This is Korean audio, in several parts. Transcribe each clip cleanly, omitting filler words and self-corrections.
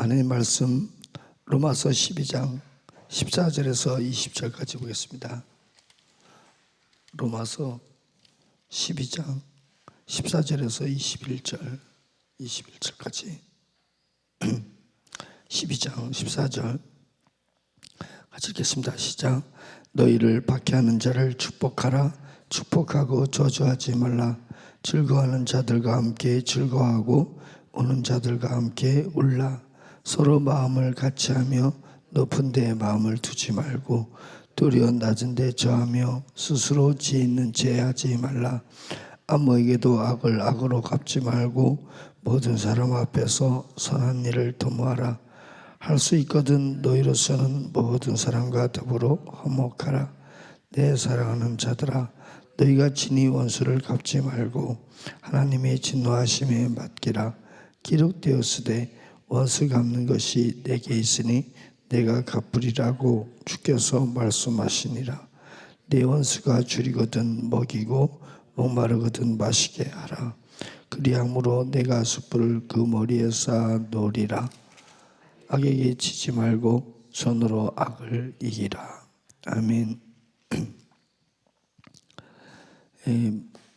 하나님 말씀 로마서 12장 14절에서 20절까지 보겠습니다. 로마서 12장 14절에서 21절까지 12장 14절 같이 읽겠습니다. 시작. 너희를 박해하는 자를 축복하라. 축복하고 저주하지 말라. 즐거워하는 자들과 함께 즐거워하고 우는 자들과 함께 울라. 서로 마음을 같이하며 높은 데에 마음을 두지 말고 도리어 낮은 데 저하며 스스로 지혜 있는 죄 하지 말라. 아무에게도 악을 악으로 갚지 말고 모든 사람 앞에서 선한 일을 도모하라. 할 수 있거든 너희로서는 모든 사람과 더불어 화목하라. 내 사랑하는 자들아, 너희가 친히 원수를 갚지 말고 하나님의 진노하심에 맡기라. 기록되었으되 원수 갚는 것이 내게 있으니 내가 갚으리라고 주께서 말씀하시니라. 내 원수가 줄이거든 먹이고 목마르거든 마시게 하라. 그리함으로 내가 숯불을 그 머리에 쌓아 놓으리라. 악에게 치지 말고 손으로 악을 이기라. 아멘.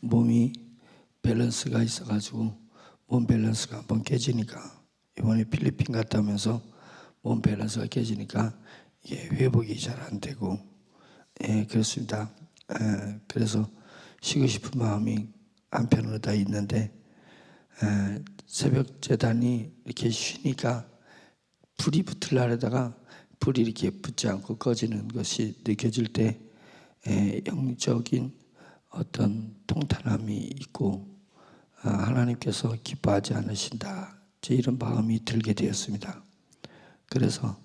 몸이 밸런스가 있어가지고 몸 밸런스가 한번 깨지니까 이번에 필리핀 갔다 오면서 몸 밸런스가 깨지니까 이게 회복이 잘 안 되고 그렇습니다. 그래서 쉬고 싶은 마음이 한편으로 다 있는데 새벽 제단이 이렇게 쉬니까 불이 붙으려다가 불이 이렇게 붙지 않고 꺼지는 것이 느껴질 때 영적인 어떤 통탄함이 있고 하나님께서 기뻐하지 않으신다, 이런 마음이 들게 되었습니다. 그래서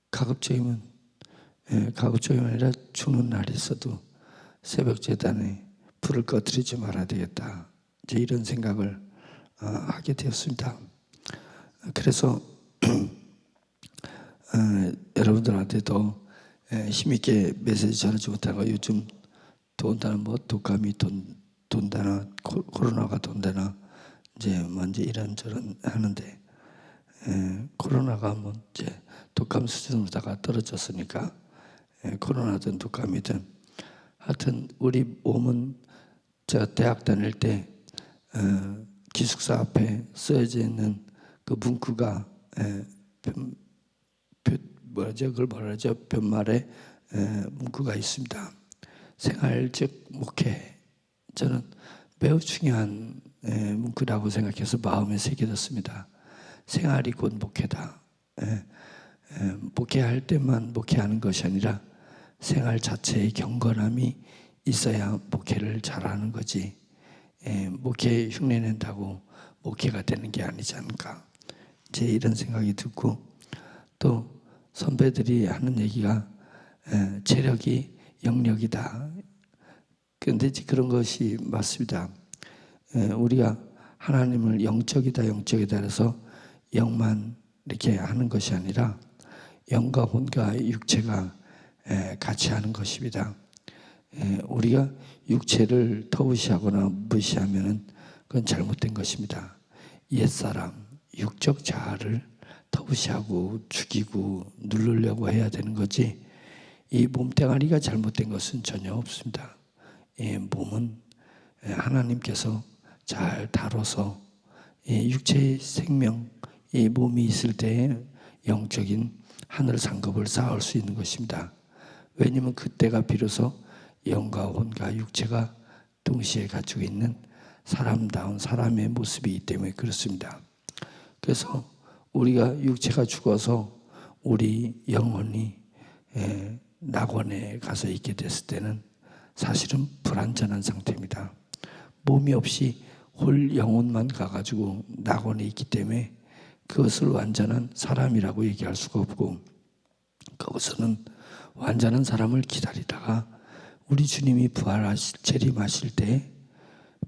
가급적이면 아니라 죽는 날이 있어도 새벽 제단에 불을 꺼뜨리지 말아야 되겠다, 이런 생각을 하게 되었습니다. 그래서 여러분들한테도 힘있게 메시지 전하지 못하고 요즘 돈다나 독감이 돈다나 코로나가 돈다나 먼저 이런저런 하는데 코로나가 이제 독감 수준으로다가 떨어졌으니까 코로나든 독감이든 하여튼 우리 몸은 제가 대학 다닐 때 기숙사 앞에 쓰여져 있는 그 문구가 그걸 뭐라 하죠? 푯말에 문구가 있습니다. 생활 즉 목회. 저는 매우 중요한 문구라고 생각해서 마음에 새겨졌습니다. 생활이 곧 목회다. 목회할 때만 목회하는 것이 아니라 생활 자체의 경건함이 있어야 목회를 잘하는 거지. 목회 흉내낸다고 목회가 되는 게 아니지 않을까, 이런 생각이 들고, 또 선배들이 하는 얘기가 체력이 영력이다. 그런데 그런 것이 맞습니다. 우리가 하나님을 영적이다 해서 영만 이렇게 하는 것이 아니라 영과 혼과 육체가 같이 하는 것입니다. 우리가 육체를 터부시하거나 무시하면 그건 잘못된 것입니다. 옛사람, 육적 자아를 터부시하고 죽이고 누르려고 해야 되는 거지, 이 몸뚱아리가 잘못된 것은 전혀 없습니다. 몸은 하나님께서 잘 다뤄서 육체의 생명, 이 몸이 있을 때에 영적인 하늘 상급을 쌓을 수 있는 것입니다. 왜냐하면 그때가 비로소 영과 혼과 육체가 동시에 가지고 있는 사람다운 사람의 모습이기 때문에 그렇습니다. 그래서 우리가 육체가 죽어서 우리 영혼이 낙원에 가서 있게 됐을 때는 사실은 불완전한 상태입니다. 몸이 없이 홀 영혼만 가가지고 낙원에 있기 때문에 그것을 완전한 사람이라고 얘기할 수가 없고, 거기서는 완전한 사람을 기다리다가 우리 주님이 재림하실 때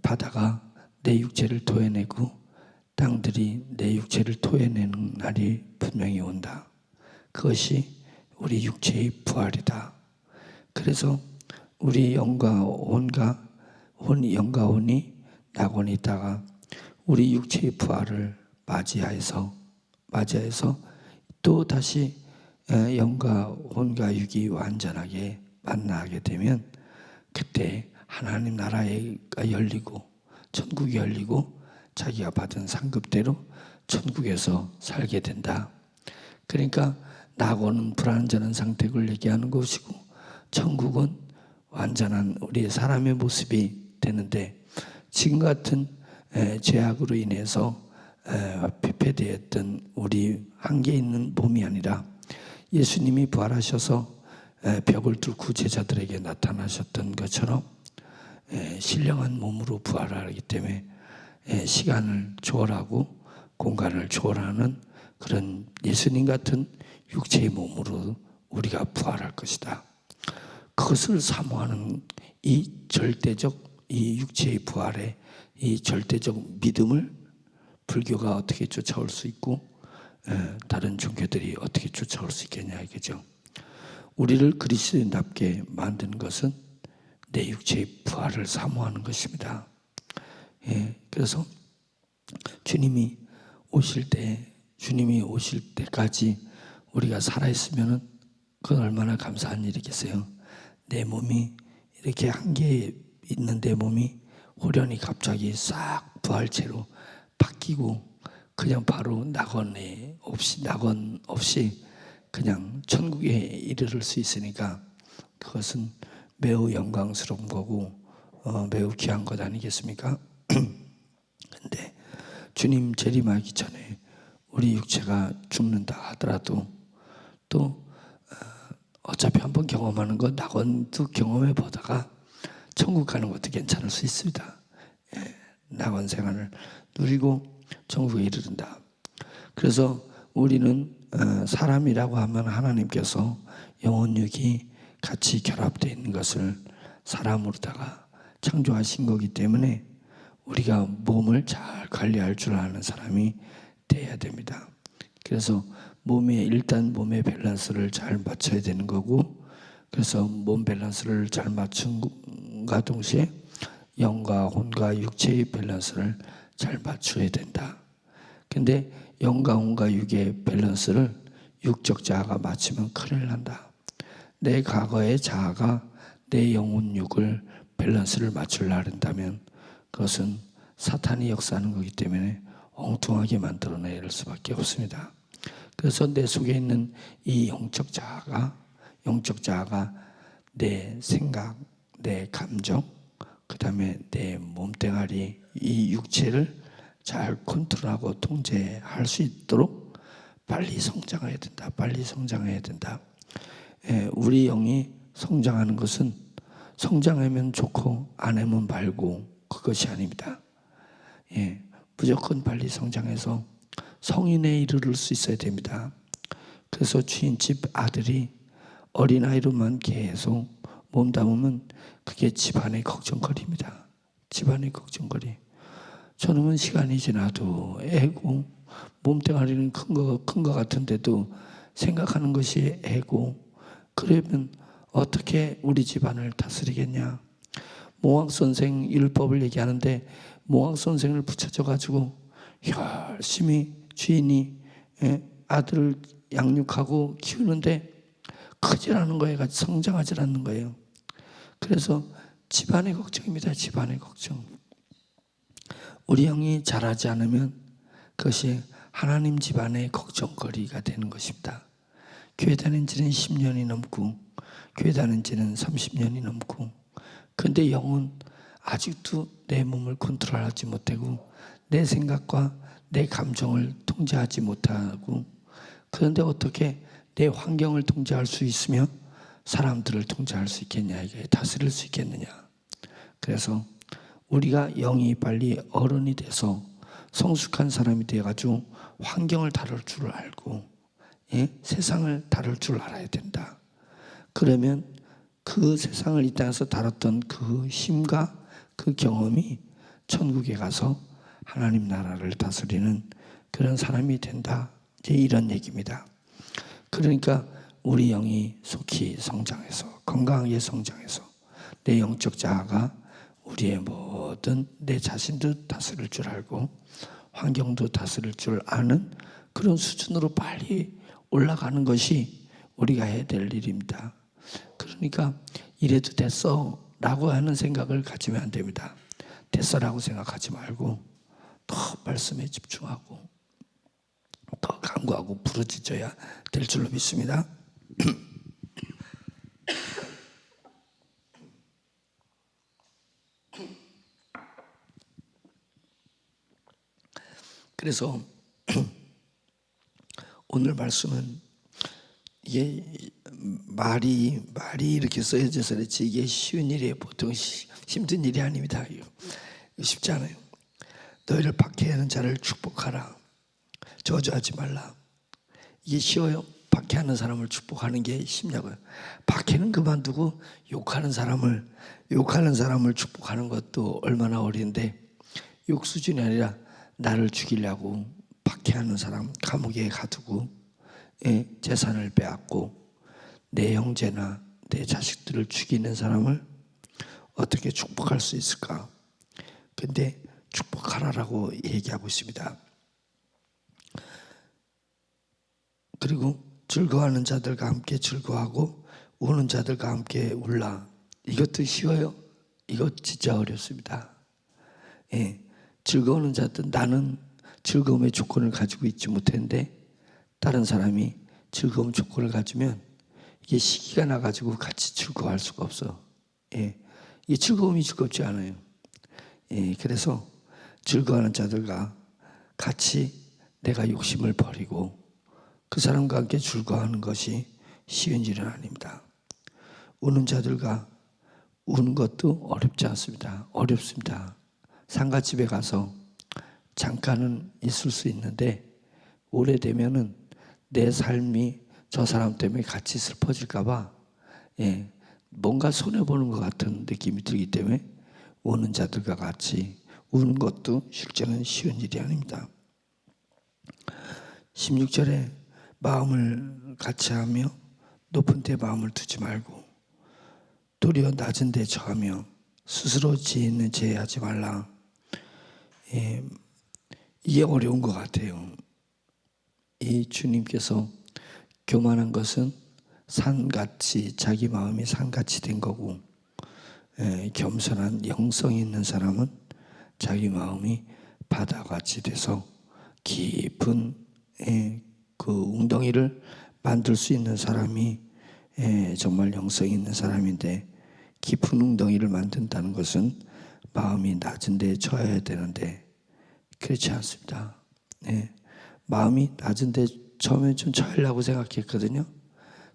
바다가 내 육체를 토해내고 땅들이 내 육체를 토해내는 날이 분명히 온다. 그것이 우리 육체의 부활이다. 그래서 우리 영과 혼이 낙원에 있다가 우리 육체의 부활을 맞이하여서 또 다시 영과 혼과 육이 완전하게 만나게 되면 그때 하나님 나라가 열리고 천국이 열리고 자기가 받은 상급대로 천국에서 살게 된다. 그러니까 낙원은 불완전한 상태를 얘기하는 것이고 천국은 완전한 우리 사람의 모습이 되는데 지금 같은 죄악으로 인해서 피폐되었던 우리 한계 있는 몸이 아니라 예수님이 부활하셔서 벽을 뚫고 제자들에게 나타나셨던 것처럼 신령한 몸으로 부활하기 때문에 시간을 초월하고 공간을 초월하는 그런 예수님 같은 육체의 몸으로 우리가 부활할 것이다. 그것을 사모하는 이 절대적 이 육체의 부활의 이 절대적 믿음을 불교가 어떻게 쫓아올 수 있고 다른 종교들이 어떻게 쫓아올 수 있겠냐 이거죠. 우리를 그리스도인답게 만든 것은 내 육체의 부활을 사모하는 것입니다. 그래서 주님이 오실 때까지 우리가 살아있으면 그건 얼마나 감사한 일이겠어요. 내 몸이 이렇게 한계에 있는 내 몸이 호련히 갑자기 싹 부활체로 바뀌고 그냥 바로 낙원 없이 그냥 천국에 이르를 수 있으니까 그것은 매우 영광스러운 거고 매우 귀한 것 아니겠습니까? 근데 주님 재림하기 전에 우리 육체가 죽는다 하더라도 또 어차피 한번 경험하는 거 낙원도 경험해 보다가 천국 가는 것도 괜찮을 수 있습니다. 낙원 생활을 누리고 천국에 이르른다. 그래서 우리는 사람이라고 하면 하나님께서 영혼육이 같이 결합되어 있는 것을 사람으로다가 창조하신 거기 때문에 우리가 몸을 잘 관리할 줄 아는 사람이 돼야 됩니다. 그래서 일단 몸의 밸런스를 잘 맞춰야 되는 거고, 그래서 몸 밸런스를 잘 맞춘과 동시에 영과 혼과 육체의 밸런스를 잘 맞춰야 된다. 근데 영과 혼과 육의 밸런스를 육적 자아가 맞추면 큰일 난다. 내 과거의 자아가 내 영혼 육을 밸런스를 맞추려 한다면 그것은 사탄이 역사하는 거기 때문에 엉뚱하게 만들어낼 수밖에 없습니다. 그래서 내 속에 있는 이 영적 자아가 내 생각, 내 감정, 그 다음에 내 몸뚱아리, 이 육체를 잘 컨트롤하고 통제할 수 있도록 빨리 성장해야 된다. 우리 영이 성장하는 것은 성장하면 좋고 안 하면 말고 그것이 아닙니다. 무조건 빨리 성장해서 성인에 이르를 수 있어야 됩니다. 그래서 주인집 아들이 어린아이로만 계속 몸담으면 그게 집안의 걱정거리입니다. 집안의 걱정거리. 저놈은 시간이 지나도 애고 몸뚱아리는 큰 거 같은데도 생각하는 것이 애고 그러면 어떻게 우리 집안을 다스리겠냐. 몽학선생 율법을 얘기하는데 몽학선생을 붙여줘가지고 열심히 주인이 아들을 양육하고 키우는데 크질 않은 거예요. 성장하지 않는 거예요. 그래서 집안의 걱정입니다. 집안의 걱정. 우리 영이 자라지 않으면 그것이 하나님 집안의 걱정거리가 되는 것입니다. 교회 다닌 지는 10년이 넘고 교회 다닌 지는 30년이 넘고 근데 영은 아직도 내 몸을 컨트롤하지 못하고 내 생각과 내 감정을 통제하지 못하고 그런데 어떻게 내 환경을 통제할 수 있으며 사람들을 통제할 수 있겠냐, 이게 다스릴 수 있겠느냐. 그래서 우리가 영이 빨리 어른이 돼서 성숙한 사람이 돼가지고 환경을 다룰 줄 알고 세상을 다룰 줄 알아야 된다. 그러면 그 세상을 이 땅에서 다뤘던 그 힘과 그 경험이 천국에 가서 하나님 나라를 다스리는 그런 사람이 된다. 이제 이런 얘기입니다. 그러니까 우리 영이 속히 성장해서 건강하게 성장해서 내 영적 자아가 우리의 모든 내 자신도 다스릴 줄 알고 환경도 다스릴 줄 아는 그런 수준으로 빨리 올라가는 것이 우리가 해야 될 일입니다. 그러니까 이래도 됐어 라고 하는 생각을 가지면 안 됩니다. 됐어라고 생각하지 말고 더 말씀에 집중하고 더 간구하고 부르짖어야 될 줄로 믿습니다. 그래서 오늘 말씀은 이게 말이 이렇게 써져서 그렇지 이게 쉬운 일이에요. 보통 힘든 일이 아닙니다. 이거 쉽지 않아요. 너희를 박해하는 자를 축복하라. 저주하지 말라. 이게 쉬워요? 박해하는 사람을 축복하는 게 쉽냐고요. 박해는 그만두고 욕하는 사람을 축복하는 것도 얼마나 어려운데, 욕 수준이 아니라 나를 죽이려고 박해하는 사람 감옥에 가두고 재산을 빼앗고 내 형제나 내 자식들을 죽이는 사람을 어떻게 축복할 수 있을까? 근데 축복하라라고 얘기하고 있습니다. 그리고 즐거워하는 자들과 함께 즐거워하고 우는 자들과 함께 울라. 이것도 쉬워요? 이거 진짜 어렵습니다. 즐거워하는 자들, 나는 즐거움의 조건을 가지고 있지 못했는데 다른 사람이 즐거움 조건을 가지면 이게 시기가 나가지고 같이 즐거워할 수가 없어. 이 즐거움이 즐겁지 않아요. 그래서 즐거워하는 자들과 같이 내가 욕심을 버리고 그 사람과 함께 즐거워하는 것이 쉬운 일은 아닙니다. 우는 자들과 우는 것도 어렵지 않습니다. 어렵습니다. 상가집에 가서 잠깐은 있을 수 있는데 오래되면은 내 삶이 저 사람 때문에 같이 슬퍼질까 봐 뭔가 손해보는 것 같은 느낌이 들기 때문에 우는 자들과 같이 우는 것도 실제는 쉬운 일이 아닙니다. 16절에 마음을 같이 하며 높은 데 마음을 두지 말고 도리어 낮은 데 처하며 스스로 지혜는 제하지 말라. 이게 어려운 것 같아요. 이 주님께서 교만한 것은 산같이 자기 마음이 산같이 된 거고 겸손한 영성이 있는 사람은 자기 마음이 바다같이 돼서 깊은 그 웅덩이를 만들 수 있는 사람이 정말 영성이 있는 사람인데 깊은 웅덩이를 만든다는 것은 마음이 낮은 데에 처해야 되는데 그렇지 않습니다. 마음이 낮은 데에 처음에 좀 처하려고 생각했거든요.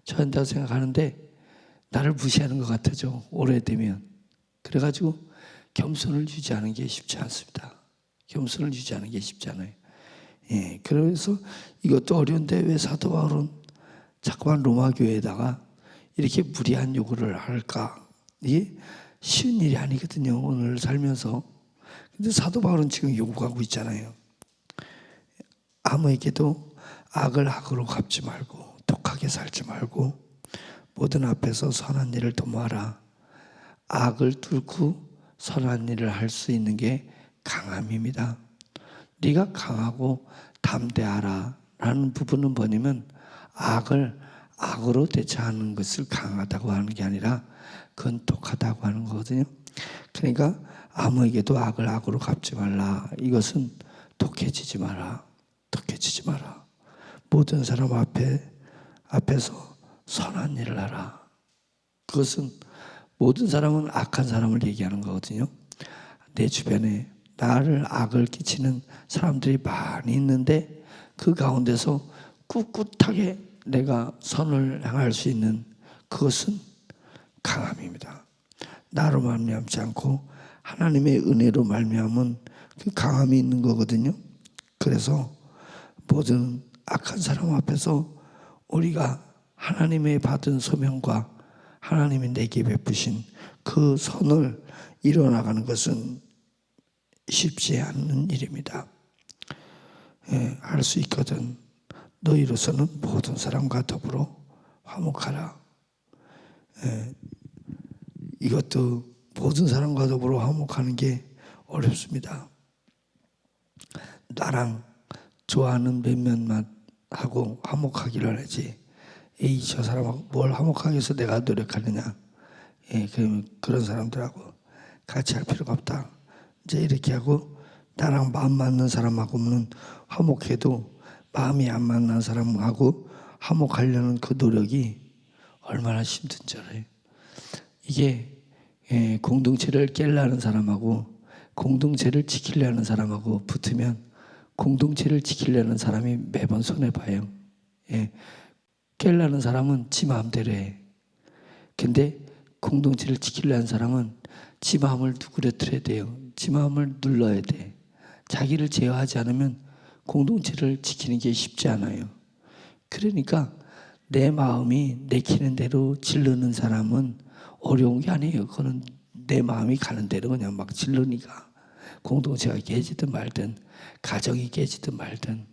처한다고 생각하는데 나를 무시하는 것 같아죠. 오래되면. 그래가지고 겸손을 유지하는 게 쉽지 않습니다. 겸손을 유지하는 게 쉽지 않아요. 그래서 이것도 어려운데 왜 사도 바울은 자꾸만 로마 교회에다가 이렇게 무리한 요구를 할까? 이게 쉬운 일이 아니거든요. 오늘 살면서. 근데 사도 바울은 지금 요구하고 있잖아요. 아무에게도 악을 악으로 갚지 말고 독하게 살지 말고 모든 앞에서 선한 일을 도모하라. 악을 뚫고 선한 일을 할 수 있는 게 강함입니다. 네가 강하고 담대하라 라는 부분은 뭐냐면 악을 악으로 대처하는 것을 강하다고 하는 게 아니라 그건 독하다고 하는 거거든요. 그러니까 아무에게도 악을 악으로 갚지 말라. 이것은 독해지지 마라. 독해지지 마라. 모든 사람 앞에서 선한 일을 하라. 그것은 모든 사람은 악한 사람을 얘기하는 거거든요. 내 주변에 나를 악을 끼치는 사람들이 많이 있는데 그 가운데서 꿋꿋하게 내가 선을 향할 수 있는 그것은 강함입니다. 나로 말미암지 않고 하나님의 은혜로 말미암은 그 강함이 있는 거거든요. 그래서 모든 악한 사람 앞에서 우리가 하나님의 받은 소명과 하나님이 내게 베푸신 그 선을 이뤄나가는 것은 쉽지 않은 일입니다. 할 수 있거든. 너희로서는 모든 사람과 더불어 화목하라. 이것도 모든 사람과 더불어 화목하는 게 어렵습니다. 나랑 좋아하는 몇몇만 하고 화목하기를 하지. 에이, 저 사람하고 뭘 화목하기 위해서 내가 노력하느냐. 예, 그런 사람들하고 같이 할 필요가 없다. 이제 이렇게 하고 나랑 마음 맞는 사람하고는 화목해도 마음이 안 맞는 사람하고 화목하려는 그 노력이 얼마나 힘든지 알아요. 이게 공동체를 깨려는 사람하고 공동체를 지키려는 사람하고 붙으면 공동체를 지키려는 사람이 매번 손해봐요. 예, 깨려는 사람은 지 마음대로 해. 근데 공동체를 지키려는 사람은 지 마음을 누그러뜨려야 돼요. 지 마음을 눌러야 돼. 자기를 제어하지 않으면 공동체를 지키는 게 쉽지 않아요. 그러니까 내 마음이 내키는 대로 질르는 사람은 어려운 게 아니에요. 그거는 내 마음이 가는 대로 그냥 막 질르니까 공동체가 깨지든 말든 가정이 깨지든 말든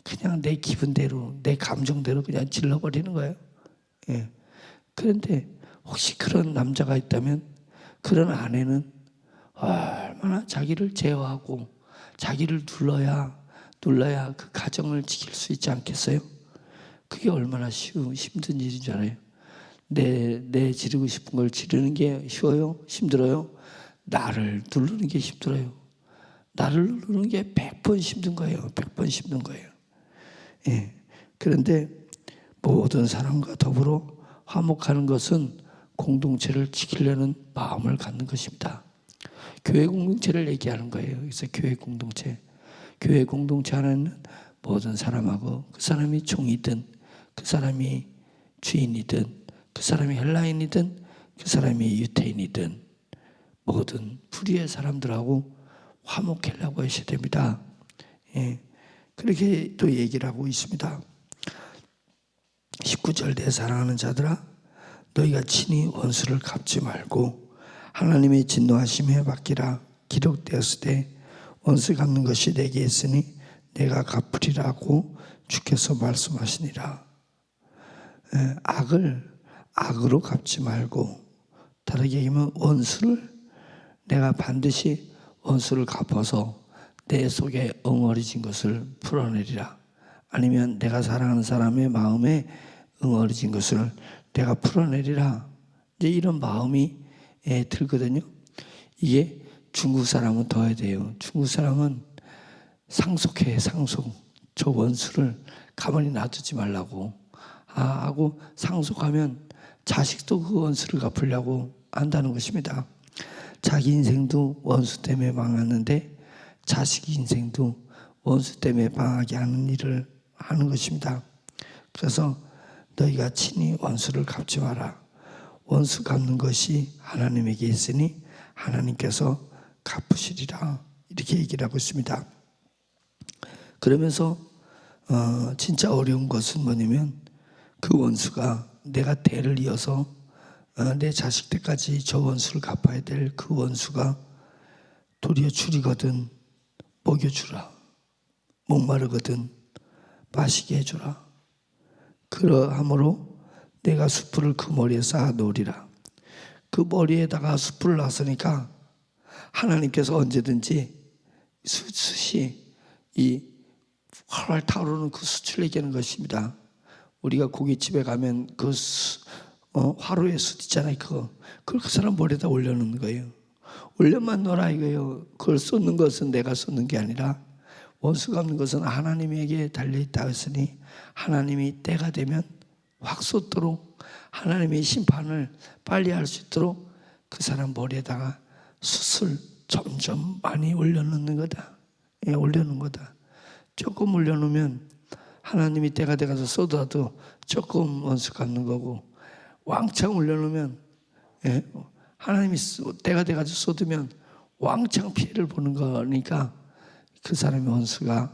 그냥 내 기분대로 내 감정대로 그냥 질러버리는 거예요. 예. 그런데 혹시 그런 남자가 있다면 그런 아내는 얼마나 자기를 제어하고 자기를 눌러야 그 가정을 지킬 수 있지 않겠어요? 그게 얼마나 힘든 일인 줄 알아요? 내 지르고 싶은 걸 지르는 게 쉬워요? 힘들어요? 나를 누르는 게 힘들어요. 나를 누르는 게 100번 힘든 거예요. 100번 힘든 거예요. 예. 그런데 모든 사람과 더불어 화목하는 것은 공동체를 지키려는 마음을 갖는 것입니다. 교회 공동체를 얘기하는 거예요. 그래서 교회 공동체 안에는 모든 사람하고 그 사람이 종이든 그 사람이 주인이든 그 사람이 헬라인이든 그 사람이 유태인이든 모든 불의의 사람들하고 화목하려고 하셔야 됩니다. 예. 그렇게 또 얘기를 하고 있습니다. 19절 내 사랑하는 자들아 너희가 친히 원수를 갚지 말고 하나님의 진노하심에 맡기라. 기록되었을 때 원수 갚는 것이 내게 있으니 내가 갚으리라고 주께서 말씀하시니라. 악을 악으로 갚지 말고 다르게 얘기하면 원수를 내가 반드시 원수를 갚아서 내 속에 엉어리진 것을 풀어내리라. 아니면 내가 사랑하는 사람의 마음에 엉어리진 것을 내가 풀어내리라. 이제 이런 마음이 들거든요. 이게 중국 사람은 더 해야 돼요. 중국 사람은 상속해, 상속. 저 원수를 가만히 놔두지 말라고 하고 상속하면 자식도 그 원수를 갚으려고 한다는 것입니다. 자기 인생도 원수 때문에 망하는데 자식 인생도 원수 때문에 망하게 하는 일을 하는 것입니다. 그래서 너희가 친히 원수를 갚지 마라. 원수 갚는 것이 하나님에게 있으니 하나님께서 갚으시리라. 이렇게 얘기를 하고 있습니다. 그러면서 진짜 어려운 것은 뭐냐면 그 원수가 내가 대를 이어서 내 자식 때까지 저 원수를 갚아야 될 그 원수가 도리어 줄이거든 먹여주라. 목마르거든 마시게 해주라. 그러함으로 내가 숯불을 그 머리에 쌓아 놓으리라. 그 머리에다가 숯불을 놨으니까 하나님께서 언제든지 숯이 이 활활 타오르는 그 숯을 얘기하는 것입니다. 우리가 고깃집에 가면 그 화로에 숯 있잖아요. 그걸 그 사람 머리에다 올려놓는 거예요. 올려만 놓으라 이거예요. 그걸 쏟는 것은 내가 쏟는 게 아니라 원수 갚는 것은 하나님에게 달려있다 했으니 하나님이 때가 되면 확 쏟도록 하나님의 심판을 빨리 할 수 있도록 그 사람 머리에다가 숯을 점점 많이 올려놓는 거다. 예, 올려놓는 거다. 조금 올려놓으면 하나님이 때가 돼가서 쏟아도 조금 원수 갚는 거고 왕창 올려놓으면 하나님이 때가 돼가지고 쏟으면 왕창 피해를 보는 거니까 그 사람의 원수가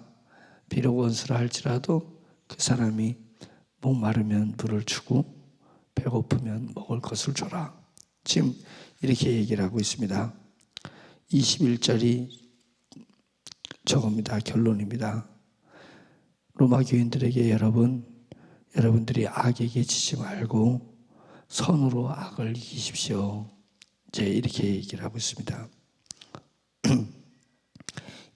비록 원수라 할지라도 그 사람이 목마르면 물을 주고 배고프면 먹을 것을 줘라. 지금 이렇게 얘기를 하고 있습니다. 21절이 저겁니다. 결론입니다. 로마 교인들에게 여러분들이 악에게 지지 말고 선으로 악을 이기십시오. 이제 이렇게 얘기를 하고 있습니다.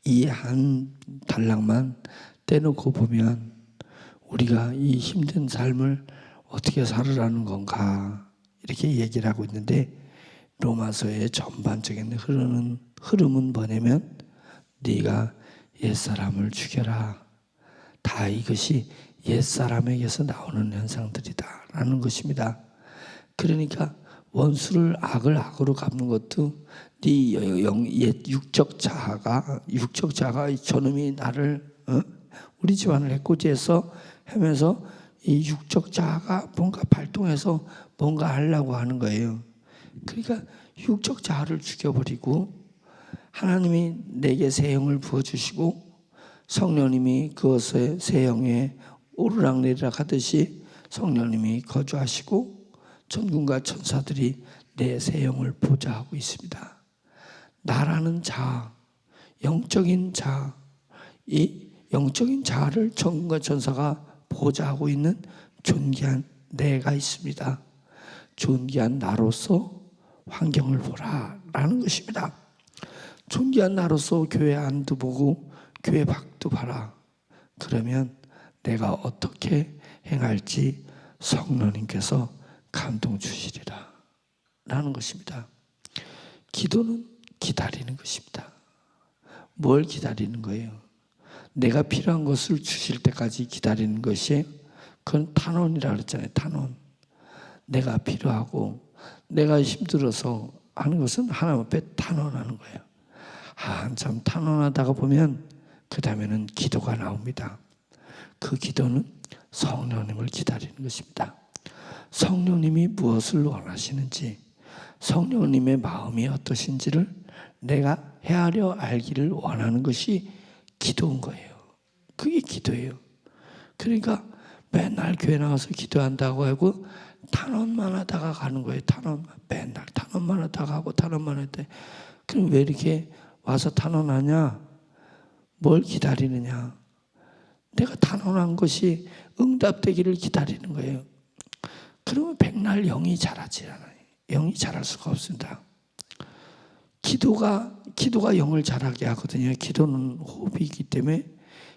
이 한 단락만 떼놓고 보면 우리가 이 힘든 삶을 어떻게 살으라는 건가 이렇게 얘기를 하고 있는데, 로마서의 전반적인 흐름은 뭐냐면 네가 옛사람을 죽여라. 다 이것이 옛사람에게서 나오는 현상들이다 라는 것입니다. 그러니까 원수를 악을 악으로 갚는 것도 네 옛 육적 자아가 저놈이 나를 우리 집안을 해코지해서 하면서 이 육적 자아가 뭔가 발동해서 뭔가 하려고 하는 거예요. 그러니까 육적 자아를 죽여버리고 하나님이 내게 새 영을 부어주시고 성령님이 그것의 새 영에 오르락내리락 하듯이 성령님이 거주하시고 천군과 천사들이 내 새 영을 보좌하고 있습니다. 나라는 자아, 영적인 자아, 이 영적인 자아를 천군과 천사가 보좌하고 있는 존귀한 내가 있습니다. 존귀한 나로서 환경을 보라 라는 것입니다. 존귀한 나로서 교회 안도 보고 교회 밖도 봐라. 그러면 내가 어떻게 행할지 성령님께서 감동 주시리라 라는 것입니다. 기도는 기다리는 것입니다. 뭘 기다리는 거예요? 내가 필요한 것을 주실 때까지 기다리는 것이, 그건 탄원이라 그랬잖아요. 탄원. 내가 필요하고 내가 힘들어서 하는 것은 하나님 앞에 탄원하는 거예요. 한참 탄원하다가 보면 그 다음에는 기도가 나옵니다. 그 기도는 성령님을 기다리는 것입니다. 성령님이 무엇을 원하시는지, 성령님의 마음이 어떠신지를 내가 헤아려 알기를 원하는 것이 기도인 거예요. 그게 기도예요. 그러니까 맨날 교회 나와서 기도한다고 하고 탄원만 하다가 가는 거예요. 맨날 탄원만 하다가 하고 탄원만 할 때, 그럼 왜 이렇게 와서 탄원하냐? 뭘 기다리느냐? 내가 탄원한 것이 응답되기를 기다리는 거예요. 그러면 백날 영이 자라지 않아요. 영이 자랄 수가 없습니다. 기도가 영을 자라게 하거든요. 기도는 호흡이기 때문에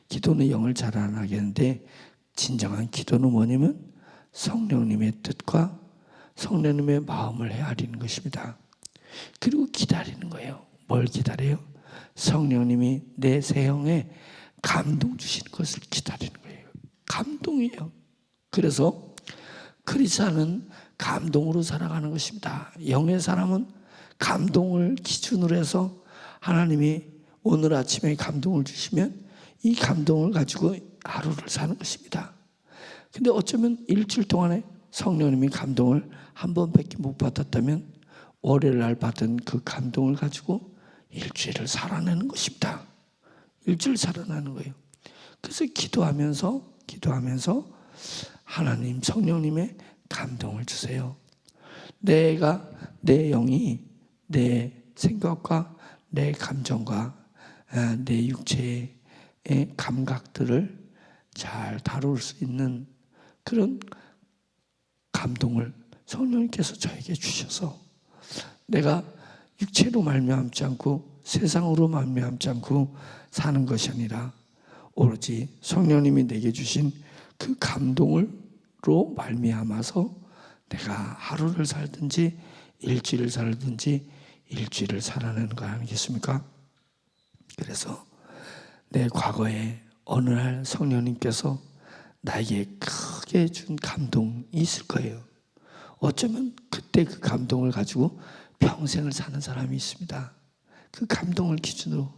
기도는 영을 자라나게 하는데, 진정한 기도는 뭐냐면 성령님의 뜻과 성령님의 마음을 헤아리는 것입니다. 그리고 기다리는 거예요. 뭘 기다려요? 성령님이 내 새 영에 감동 주시는 것을 기다리는 거예요. 감동이에요. 그래서 크리스찬은 감동으로 살아가는 것입니다. 영의 사람은 감동을 기준으로 해서 하나님이 오늘 아침에 감동을 주시면 이 감동을 가지고 하루를 사는 것입니다. 근데 어쩌면 일주일 동안에 성령님이 감동을 한 번밖에 못 받았다면 월요일날 받은 그 감동을 가지고 일주일을 살아내는 것입니다. 일주일 살아나는 거예요. 그래서 기도하면서 하나님 성령님의 감동을 주세요. 내 영이 내 생각과 내 감정과 내 육체의 감각들을 잘 다룰 수 있는 그런 감동을 성령님께서 저에게 주셔서 내가 육체로 말미암지 않고 세상으로 말미암지 않고 사는 것이 아니라 오로지 성령님이 내게 주신 그 감동으로 말미암아서 내가 하루를 살든지 일주일을 살든지 일주일을 살아내는 거 아니겠습니까? 그래서 내 과거에 어느 날 성령님께서 나에게 크게 준 감동이 있을 거예요. 어쩌면 그때 그 감동을 가지고 평생을 사는 사람이 있습니다. 그 감동을 기준으로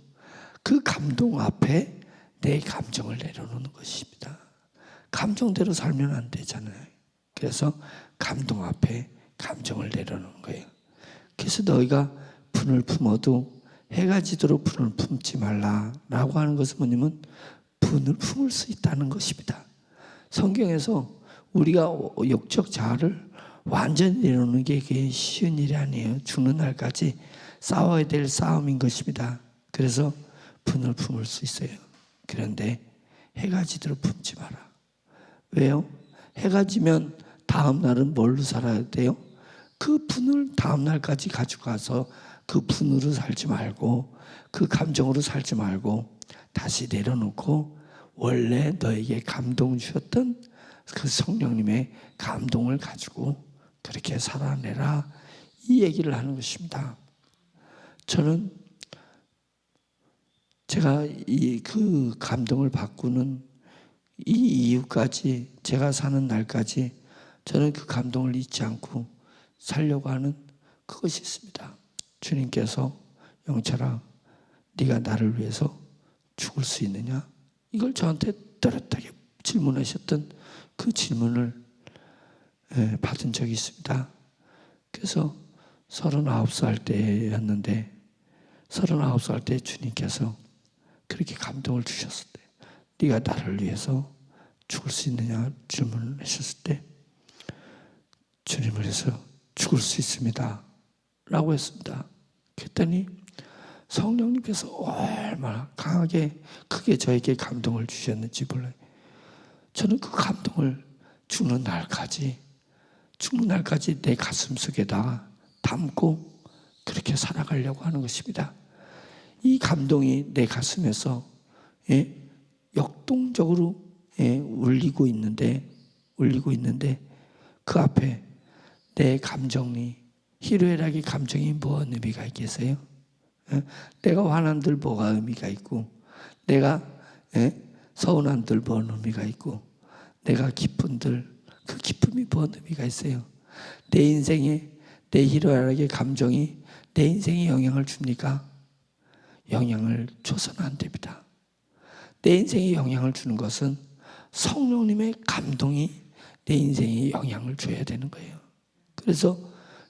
그 감동 앞에 내 감정을 내려놓는 것입니다. 감정대로 살면 안 되잖아요. 그래서 감동 앞에 감정을 내려놓는 거예요. 그래서 너희가 분을 품어도 해가 지도록 분을 품지 말라라고 하는 것은 뭐냐면 분을 품을 수 있다는 것입니다. 성경에서 우리가 육적 자아를 완전히 내려놓는 게 그게 쉬운 일이 아니에요. 죽는 날까지 싸워야 될 싸움인 것입니다. 그래서 분을 품을 수 있어요. 그런데 해가 지도록 품지 마라. 왜요? 해가 지면 다음 날은 뭘로 살아야 돼요? 그 분을 다음 날까지 가지고 가서 그 분으로 살지 말고 그 감정으로 살지 말고 다시 내려놓고 원래 너에게 감동 주셨던 그 성령님의 감동을 가지고 그렇게 살아내라, 이 얘기를 하는 것입니다. 저는 제가 그 감동을 바꾸는 이 이유까지, 제가 사는 날까지 저는 그 감동을 잊지 않고 살려고 하는 그것이 있습니다. 주님께서 영철아, 네가 나를 위해서 죽을 수 있느냐? 이걸 저한테 또렷하게 질문하셨던 그 질문을 받은 적이 있습니다. 그래서 39살 때였는데 39살 때 주님께서 그렇게 감동을 주셨을 때, 네가 나를 위해서 죽을 수 있느냐 질문을 하셨을 때 주님을 위해서 죽을 수 있습니다 라고 했습니다. 그랬더니 성령님께서 얼마나 강하게 크게 저에게 감동을 주셨는지 몰라요. 저는 그 감동을 죽는 날까지 내 가슴 속에다가 담고 그렇게 살아가려고 하는 것입니다. 이 감동이 내 가슴에서 역동적으로 울리고 있는데 그 앞에 내 감정이, 희로애락의 감정이 무슨 의미가 있겠어요? 내가 화난들 뭐가 의미가 있고, 내가 서운한들 무슨 의미가 있고, 내가 기쁜들 그 기쁨이 무슨 의미가 있어요? 내 인생에 내 희로애락의 감정이 내 인생에 영향을 줍니까? 영향을 줘서는 안 됩니다. 내 인생에 영향을 주는 것은 성령님의 감동이 내 인생에 영향을 줘야 되는 거예요. 그래서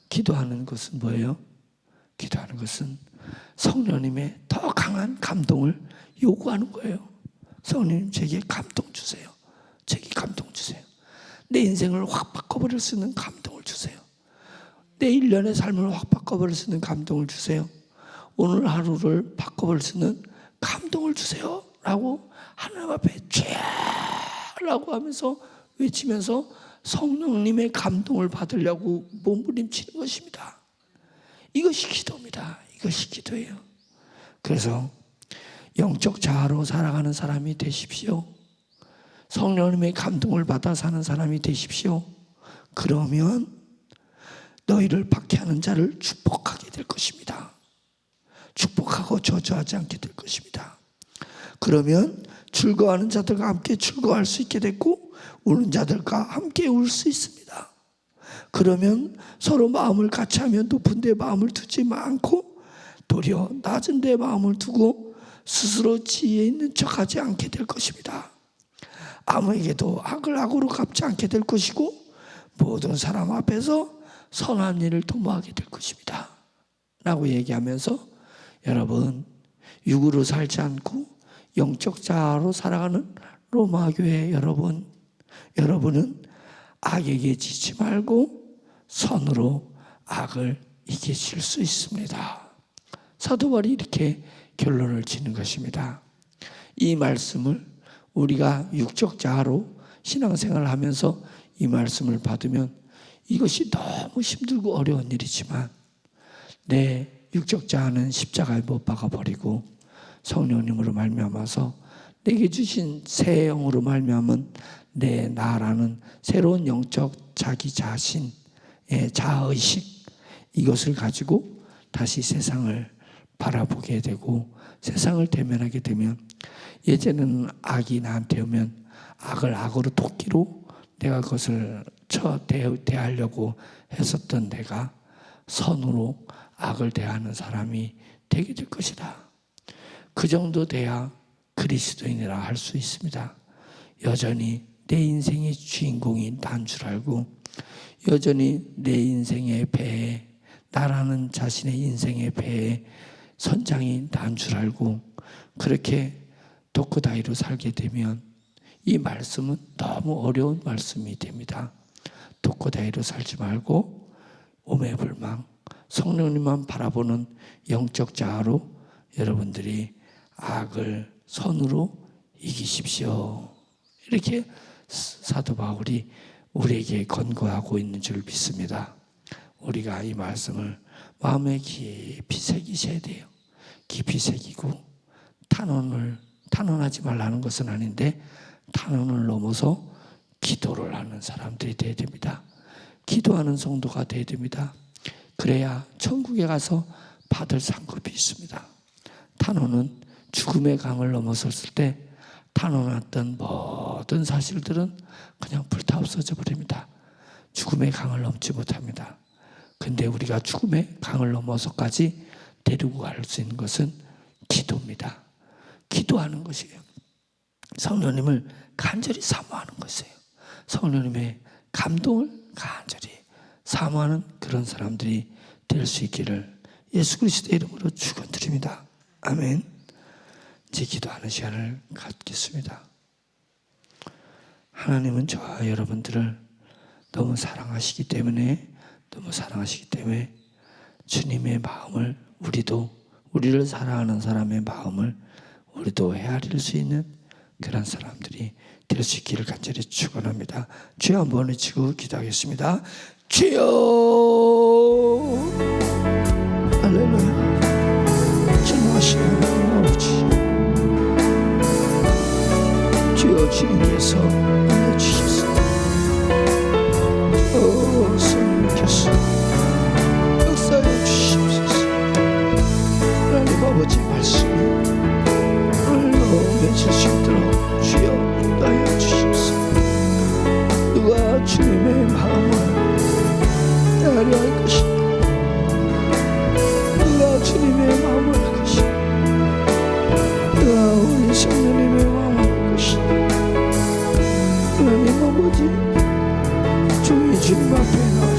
기도하는 것은 뭐예요? 기도하는 것은 성령님의 더 강한 감동을 요구하는 거예요. 성령님, 제게 감동 주세요. 제게 감동 주세요. 내 인생을 확 바꿔버릴 수 있는 감동을 주세요. 내 일련의 삶을 확 바꿔버릴 수 있는 감동을 주세요. 오늘 하루를 바꿔버릴 수 있는 감동을 주세요 라고 하나님 앞에 죄라고 하면서 외치면서 성령님의 감동을 받으려고 몸부림치는 것입니다. 이것이 기도입니다. 이것이 기도예요. 그래서 영적 자아로 살아가는 사람이 되십시오. 성령님의 감동을 받아 사는 사람이 되십시오. 그러면 너희를 박해하는 자를 축복하게 될 것입니다. 축복하고 저주하지 않게 될 것입니다. 그러면 즐거워하는 자들과 함께 즐거워할 수 있게 됐고 우는 자들과 함께 울 수 있습니다. 그러면 서로 마음을 같이 하면 높은 데 마음을 두지 않고 도리어 낮은 데 마음을 두고 스스로 지혜 있는 척하지 않게 될 것입니다. 아무에게도 악을 악으로 갚지 않게 될 것이고 모든 사람 앞에서 선한 일을 도모하게 될 것입니다 라고 얘기하면서, 여러분, 육으로 살지 않고 영적 자아로 살아가는 로마 교회 여러분은 악에게 지지 말고 선으로 악을 이기실 수 있습니다. 사도 바울이 이렇게 결론을 짓는 것입니다. 이 말씀을 우리가 육적 자아로 신앙생활을 하면서 이 말씀을 받으면 이것이 너무 힘들고 어려운 일이지만 내 육적 자아는 십자가에 못 박아버리고 성령님으로 말미암아서 내게 주신 새 영으로 말미암은 내 나라는 새로운 영적 자기 자신의 자아의식, 이것을 가지고 다시 세상을 바라보게 되고 세상을 대면하게 되면, 예전에는 악이 나한테 오면 악을 악으로 도끼로 내가 그것을 대하려고 했었던 내가 선으로 악을 대하는 사람이 되게 될 것이다. 그 정도 돼야 그리스도인이라 할 수 있습니다. 여전히 내 인생의 주인공이 난 줄 알고, 여전히 내 인생의 배에, 나라는 자신의 인생의 배에 선장이 난 줄 알고 그렇게 독고다이로 살게 되면 이 말씀은 너무 어려운 말씀이 됩니다. 독고다이로 살지 말고 오매불망 성령님만 바라보는 영적 자아로 여러분들이 악을 선으로 이기십시오. 이렇게 사도 바울이 우리에게 권고하고 있는 줄 믿습니다. 우리가 이 말씀을 마음에 깊이 새기셔야 돼요. 깊이 새기고 탄원하지 말라는 것은 아닌데 탄원을 넘어서 기도를 하는 사람들이 되어야 됩니다. 기도하는 성도가 되어야 됩니다. 그래야 천국에 가서 받을 상급이 있습니다. 탄원은 죽음의 강을 넘어섰을 때 탄원했던 모든 사실들은 그냥 불타 없어져 버립니다. 죽음의 강을 넘지 못합니다. 근데 우리가 죽음의 강을 넘어서까지 데리고 갈 수 있는 것은 기도입니다. 기도하는 것이에요. 성령님을 간절히 사모하는 것이에요. 성령님의 감동을 간절히 사모하는 그런 사람들이 될 수 있기를 예수 그리스도의 이름으로 축원드립니다. 아멘. 이제 기도하는 시간을 갖겠습니다. 하나님은 저와 여러분들을 너무 사랑하시기 때문에 주님의 마음을 우리를 사랑하는 사람의 마음을 우리도 헤아릴 수 있는 그런 사람들이 될 수 있기를 간절히 축원합니다. 주여 한번 외치고 기도하겠습니다. 주여, 할렐루야. 전능하신 하나님 아버지, 주여 주님께서 은혜 주셨습니다. 성령께서 역사해 주시옵소서. 하나님 아버지 말씀을 오늘도 맺을 수 있도록 주여 인도하여 주시옵소서. 누가 주님의 마음을 헤아려 할 것인가? 누가 주님의 마음을 할 것인가? 누가 우리 성령님의 마음을 할 것인가? 하나님 아버지, 종이 주님 앞에 나와